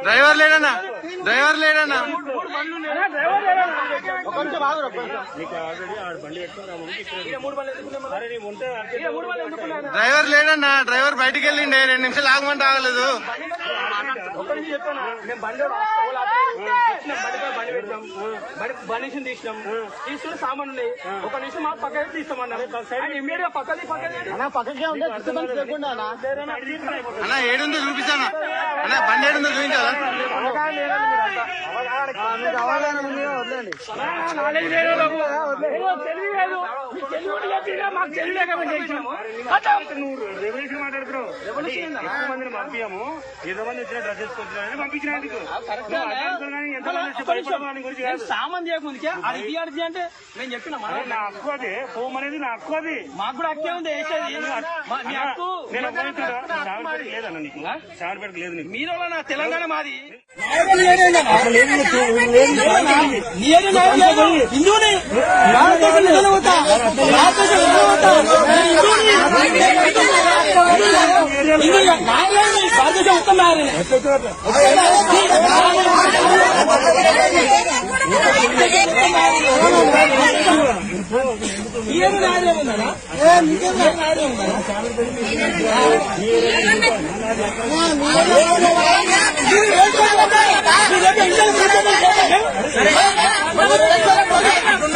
Driver లేడన్నా, driver లేడన్నా, driver లేడన్నా, driver బయటికి వెళ్ళిండే 2 నిమిషాలు ఆగమంటే ఆగలేదు. బండి తీసినాం, తీసుకుని సామాన్ ఉన్నాయి. 1 నిమిషం మాకు పక్కకి తీస్తామన్నారు. ఇమ్మీడియట్ గా పక్కకి పక్కకే ఉంటే అన్నా ఏడుందో చూపించానా అన్నా, బండి ఏడుందో చూపించాలా? మాకు తెలియలేక రెవల్యూషన్ మాట్లాడుతున్నావు. ఎక్కువ మందిని పంపించాము, 20 మంది వచ్చిన డ్రెస్ వేసుకొచ్చినా పంపించినందుకు సామాన్ చేయకముందుకే అది బిఆర్జీ అంటే నేను చెప్పిన నా హక్కు అది, హోమ్ అనేది నా హక్కు. అది మాకు కూడా హక్కే ఉంది. మీ హక్కు లేదన్న, నీకు చార్పేటకు లేదు. నీకు మీరు నా తెలంగాణ మాది